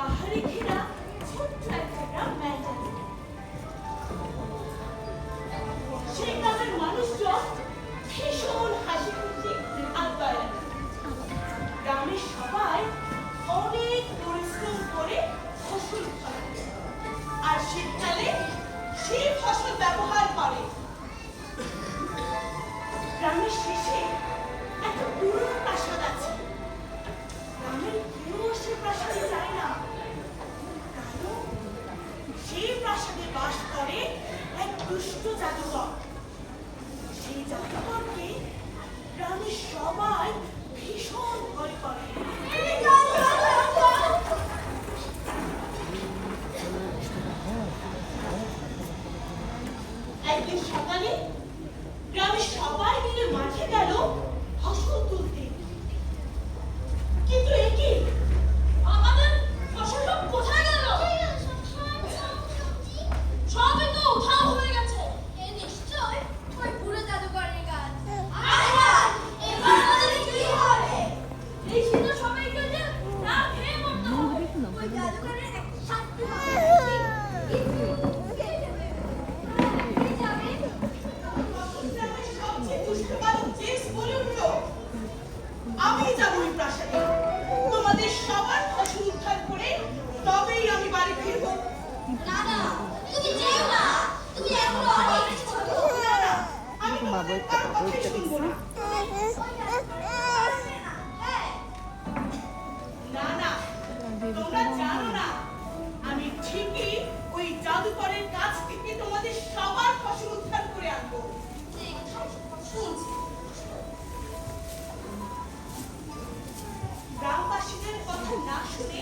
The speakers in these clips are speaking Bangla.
পাহাড়ে ঘেরা ছোট্ট একটা গ্রাম ম্যান্ডারি। সেই গ্রামের মানুষজন ভীষণ হাসি খুশি আর দয়া। গ্রামের সবাই অনেক পরিশ্রম করে ফসল ফলায় আর শীতকালে সেই ফসল ব্যবহার করে। গ্রামের শেষে একটা পুরনো প্রাসাদ আছে। গ্রামের কেউ সে প্রাসাদে যায় না, কারণ সেই প্রাসাদে বাস করে এক দুষ্ট জাদুকর। সেই জাদুকরকে গ্রামের সবাই ভীষণ ভয় করে। একদিন সকালে গ্রামের সবাই মিলে মাঠে গেল ফসল তুলতে। কিন্তু একে আমাদের ফসল সব কোথায় গেল? সবই তো উধাও হয়ে গেছে। এ নিশ্চয় ওই বুড়ো জাদুকরের কাজ। এবার আমাদের কি হবে? এই শীতে সবাইকে যে না খেয়ে মরতে হবে। ওই জাদুকরের একটা শাস্তি হবে। সবচেয়ে দুষ্ট বালক জেমস বলে উঠল, আমি যাবো ওই প্রাসাদে। তোমাদের সবার ফসল উদ্ধার করে তবেই আমি বাড়ি ফিরবো। না না, তুমি যেও না। তুমি এখনো অনেক ছোট। না না, আমি তোমাদের কারো কথাই শুনবো না। না না, তোমরা জানো না, আমি ঠিকই ওই জাদুকরের কাছ থেকে তোমাদের সবার ফসল উদ্ধার করে আনবো। শুনছি। গ্রামবাসীদের কথা না শুনে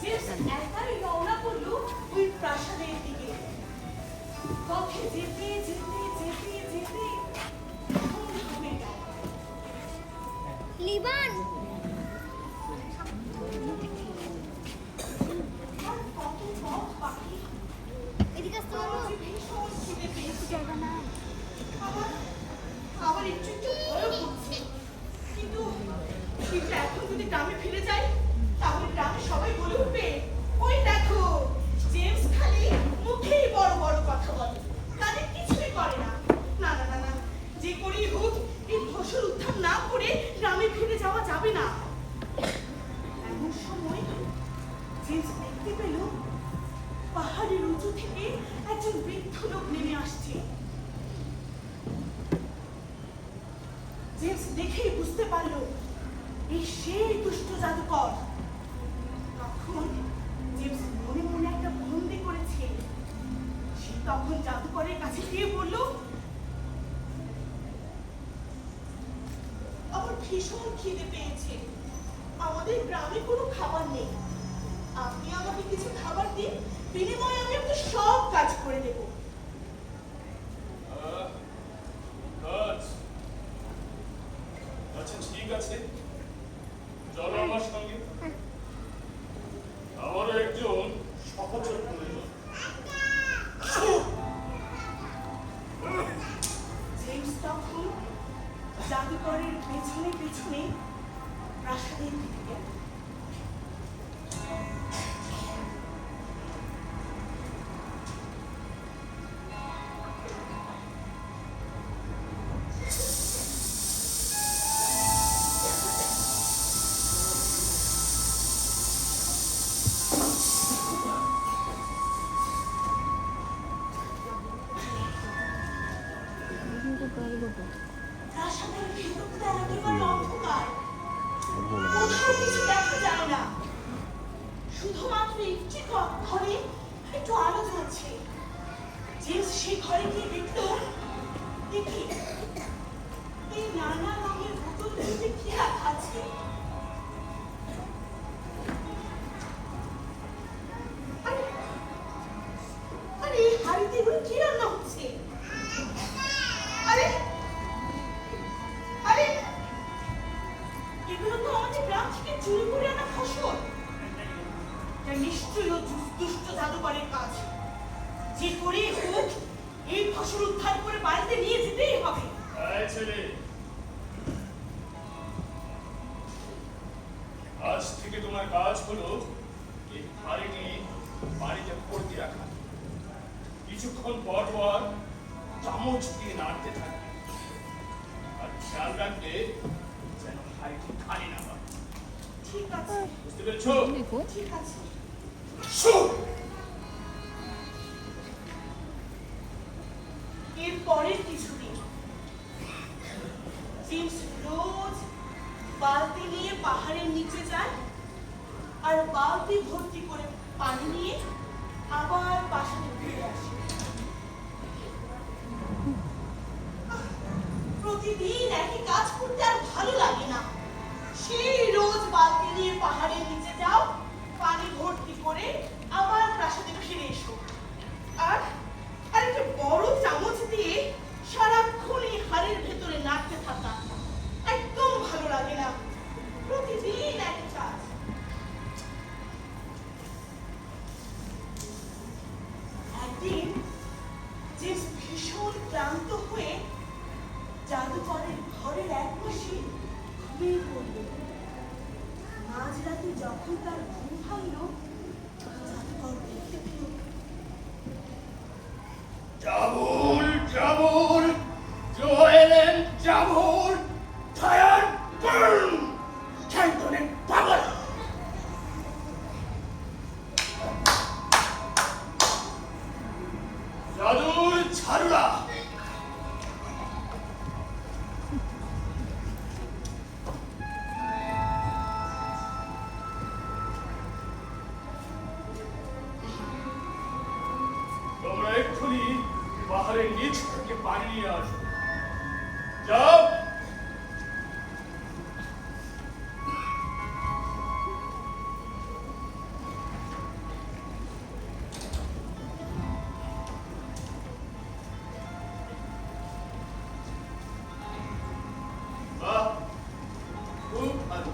জেমস একাই রওনা করলো ওই প্রাসাদের দিকে। পথে যেতে যেতে যেতে যেতে ভোর হয়ে গেল। লিবান, আর কত পথ বাকি। এদিকে আসতে আমার পারবো? যে ভীষণ খিদে পেয়েছে। জায়গা নাই। আবার একটু একটু ভয়ও করছে। কিন্তু এখন যদি গ্রামে ফিরে যাই, তাহলে গ্রামে সবাই বলে উঠবে, ওই দেখো জেমস খালি মুখেই বড় বড় কথা বলে, তাদের কিছুই করে না। না না না না, যে করেই হোক এই ফসল উদ্ধার না করে গ্রামে ফিরে যাওয়া যাবে না। এমন সময় জেমস দেখতে পেল পাহাড়ের উঁচু থেকে একজন বৃদ্ধ লোক নেমে আসছে। জেমস দেখেই বুঝতে পারলো এই সেই দুষ্ট জাদুকর। তখন জেমস মনে মনে একটা বন্দি করেছে। সে তখন জাদুকরের কাছে গিয়ে বলল, আমার ভীষণ খিদে পেয়েছে, আমাদের গ্রামে কোনো খাবার নেই, আপনি আমাকে কিছু খাবার দিন, বিনিময়ে আমি আপনার সব কাজ করে দেব। আচ্ছা ঠিক আছে, চলো আমার সঙ্গে। আমারও একজন সহচর প্রয়োজন। জেমস তখন জাদুকরের পেছনে পেছনে প্রাসাদের দিকে গেল। প্রাসাদের ভেতরটা একেবারে অন্ধকার, কোথাও কিছু দেখা যায় না, শুধুমাত্র একটি ঘরে একটু আলো জ্বলছে। জেমস সেই ঘরে গিয়ে দেখল, দেখি এই নানা রঙের বোতলগুলোতে কি রাখা আছে। আরে এই হাঁড়িতে এগুলো কি রান্না হচ্ছে? আরে আরে এগুলো তো আমাদের গ্রাম থেকে চুরি করে আনা ফসল। এটা নিশ্চয়ই ও দুষ্ট জাদুকরের কাজ। যে করেই হোক এই ফসল উদ্ধার করে বাড়িতে নিয়ে যেতেই হবে। এই ছেলে, আজ থেকে তোমার কাজ হলো এই হাড়িটি বাড়িতে পড়তে রাখা। কিছুক্ষণ পর পর চামচ দিয়ে নাড়তে থাকে। আর খেয়াল রাখবে যেন হাড়িটি খালি না হয়। ঠিক আছে, বুঝতে পেরেছ? ঠিক আছে। শুট! এর পরের কিছুদিন জেমস রোজ বালতি নিয়ে পাহাড়ের নিচে যায় আর বালতি ভর্তি করে পানি নিয়ে আবার বাসায় ফিরে আসে। প্রতিদিন একই কাজ করতে আর ভালো লাগে না। সেই রোজ বালতি নিয়ে পাহাড়ের নিচে যাও, পানি ভর্তি করে আবার প্রাসাদে ফিরে এসো। আর একটা বড় চামচ দিয়ে সারাক্ষণ এই হাড়ের ভেতরে নাড়তে থাকা একদম ভালো লাগে না। প্রতিদিন একই কাজ। একদিন জেমস ভীষণ ক্লান্ত হয়ে জাদুকরের ঘরের একপাশে ঘুমিয়ে পড়ল। মাঝরাতে যখন তার ঘুম ভাঙল, জাদুকর দেখতে পেল Double, double, Joel and double, fire burn, Canton and bubble. জাদুর ঝাড়ুরা। তোমরা এক্ষুনি পাহাড়ের নিচ থেকে পানি নিয়ে আসো। যাও। বাহ, খুব ভালো।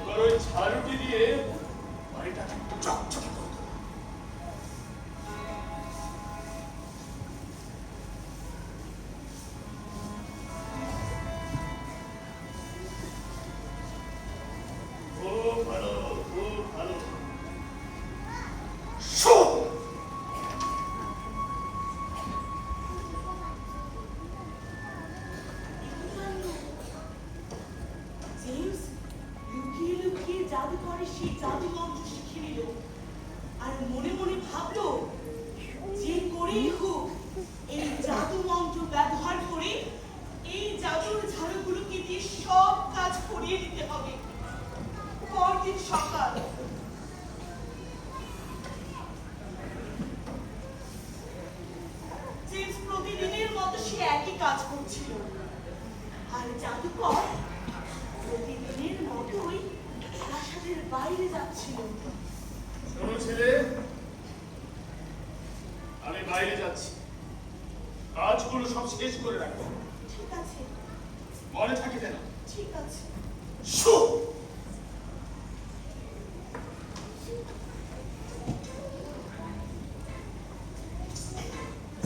এবার ওই ঝাড়ুটি দিয়ে বাড়িটাকে চকচকে করে দাও। খুব ভালো, খুব ভালো। শুট! জেমস লুকিয়ে লুকিয়ে জাদুকরের সেই জাদু মন্ত্র শিখে নিল আর মনে মনে ভাবলো যে করেই হোক এই জাদু মন্ত্র ব্যবহার করে এই জাদুর ঝাড়ুগুলোকে দিয়ে সব কাজ করিয়ে দিতে হবে। পরদিন সকাল। জেমস প্রতিদিনের মতো সে একই কাজ করছিল আর জাদুকর প্রতিদিনের মতোই প্রাসাদের বাইরে যাচ্ছিল। শোনো ছেলে, আমি বাইরে যাচ্ছি। কাজগুলো সব শেষ করে রাখবো। ঠিক আছে, মনে থাকে যেন। ঠিক আছে। শুট!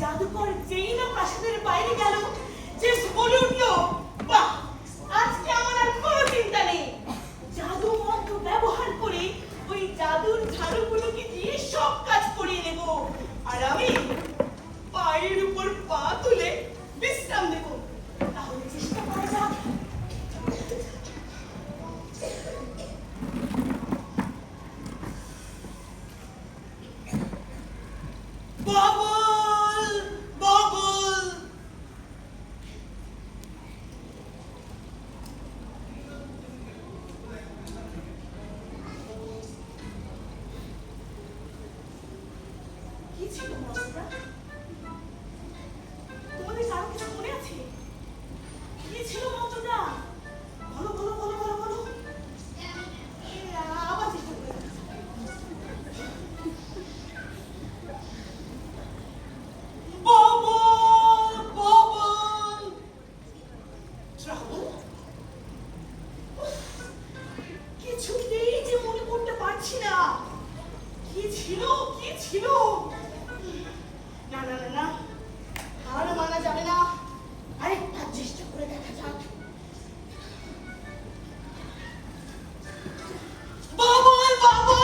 জাদুকর যেই না প্রাসাদের বাইরে গেল, জেমস বলে উঠল, বাহ, আজকে আমার আর কোনো চিন্তা নেই। জাদু মন্ত্র ব্যবহার করে ওই জাদুর ঝাড়ুগুলোকে দিয়ে সব কাজ করিয়ে নেব আর আমি পায়ের উপর পা তুলে বিশ্রাম নেব। তাহলে চেষ্টা করা যাক। Bubble, bubble. কি ছিল মশলা? তোমাদের কারো কিছু মনে আছে? কি ছিল মন্ত্রটা? বলো বলো বলো বলো বলো। আবার চেষ্টা করে দেখো। Bubble, bubble. ট্রাবল? কিছুতেই যে মনে করতে পারছি না। কি ছিল, কি ছিল? না না না না, আর মানা যাবে না। আরেকটা চেষ্টা করে দেখা যাক। Bubble, bubble.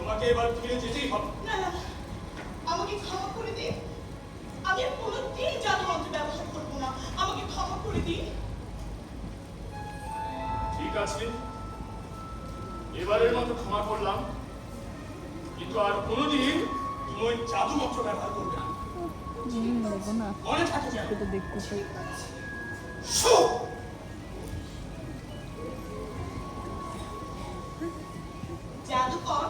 তোমাকে এবার ফিরে যেতেই হবে। না না না, আমাকে ক্ষমা করে দিন। আমি আর কোনোদিন জাদু মন্ত্র ব্যবহার করবো না। আমাকে ক্ষমা করে দিন। ঠিক আছে, এবারের মতো ক্ষমা করলাম, কিন্তু আর কোনোদিন তুমি ওই জাদু মন্ত্র ব্যবহার করবে না। দেবো না মনে থাকে যেন। সেটা দেখতে চাই। শো! জাদুকর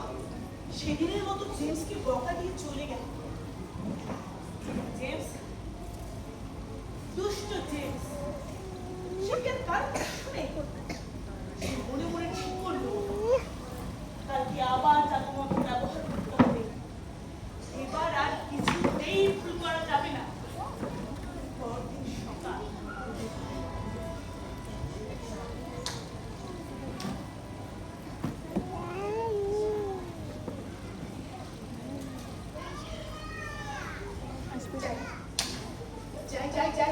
সেদিনের মতো জেমসকে বকা দিয়ে চলে গেল। জেমস, দুষ্ট জেমস, সে কি আর কার কথা শুনে? সে মনে মনে ঠিক করলো কালকে আবার জাদুমন্ত্র ব্যবহার করতে হবে। এবার আর কিছুতেই ভুল করা যাবে না। পরদিন সকাল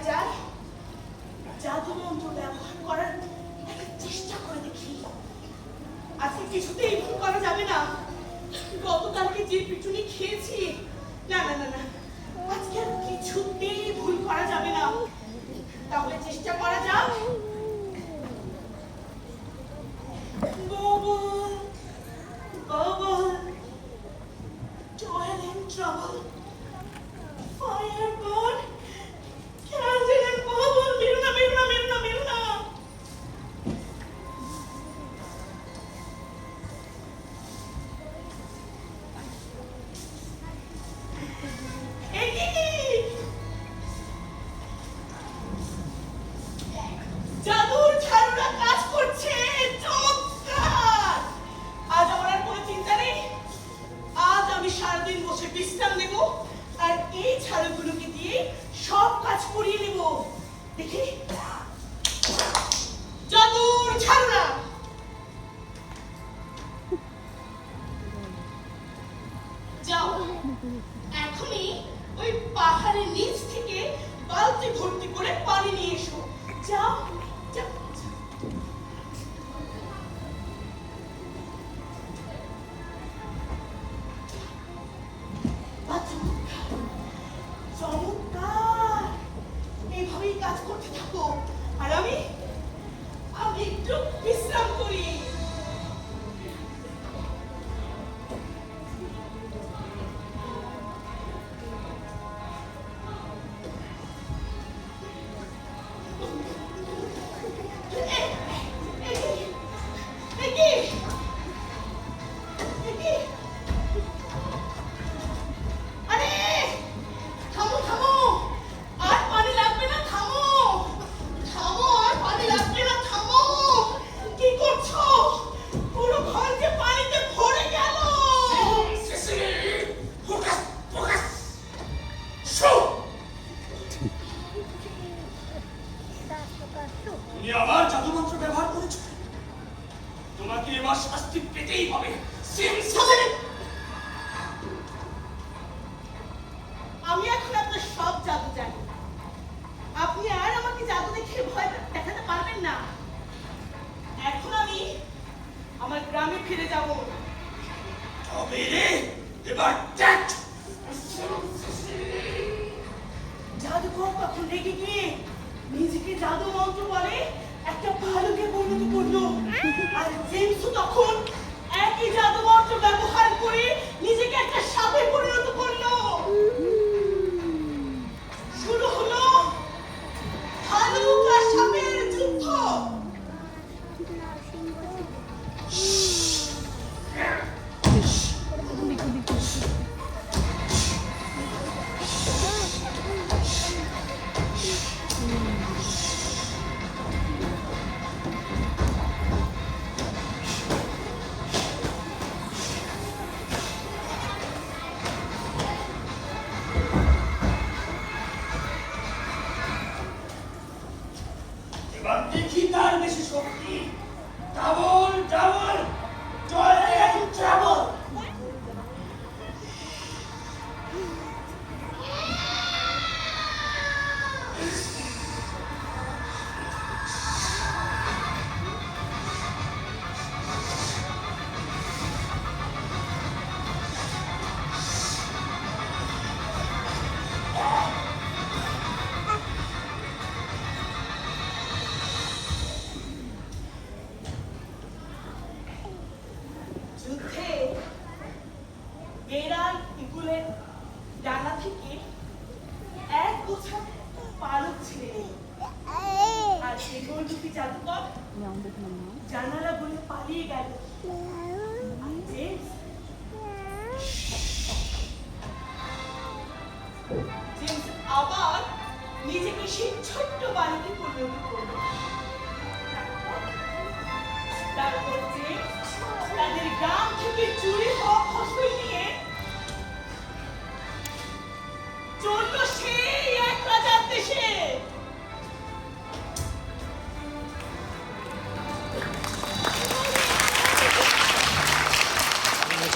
যাই জাদু মন্ত্র ব্যবহার করার একটা চেষ্টা করে দেখি। আজকে কিছুতেই ভুল করা যাবে না। গতকালকে যে পিটুনি খেয়েছি, না না না না, আজকে আর কিছুতেই ভুল করা যাবে না। তাহলে চেষ্টা করা যাক। Bubble, bubble, toil and trouble, firebird, candle and bubble. মেরো না, মেরো না, মেরো না, মেরো না। জাদুর ঝাড়ুরা কাজ করছে, চমৎকার। আজ আমার আর কোনো চিন্তা নেই। আজ আমি সারাদিন বসে বিশ্রাম নেব আর এই ঝাড়ুগুলোকে দিয়ে সব কাজ করিয়ে নেব। দেখি, জাদুর ঝাড়ুরা যাও, এখনই ওই পাহাড়ের নিচ থেকে বালতি ভর্তি করে পানি নিয়ে এসো। যাও যাও। চমৎকার, এইভাবেই কাজ করতে থাকো আর আমি একটু বিশ্রাম করি। আরে থামো থামো, আর পানি লাগবে না, থামো থামো, আর পানি লাগবে না, থামো। কি করছো? পুরো ঘর যে পানিতে ভরে গেল। Focus, focus. শো! তুমি আবার জাদু মন্ত্র ব্যবহার করেছো। তোমাকে এবার শাস্তি পেতেই হবে। আমি এখন আপনার সব জাদু জানি। আপনি আর আমাকে জাদু দেখে ভয় দেখাতে পারবেন না। এখন আমি আমার গ্রামে ফিরে যাব। তবে রে, এবার দেখ। জাদুকর তখন রেগে গিয়ে নিজেকে জাদু মন্ত্র বলে একটা ভালুকে পরিণত করলো। আর জেমসও তখন একই জাদু মন্ত্র ব্যবহার করে নিজেকে একটা সাপে পরিণত করলো। শুরু হলো ভালুক আর সাপের যুদ্ধ। স্কুলের ডানা থেকে এক গোছা পালক ছেড়ে দিল। আর সেই গোলটুকি জাদুকর জানালা বলে পালিয়ে গেল। আর জেমস আবার নিজেকে সেই ছোট্ট বাড়িতে পরিণত করল। তারপর জেমস তাদের গ্রাম থেকে চুরি হওয়া ফসল নিয়ে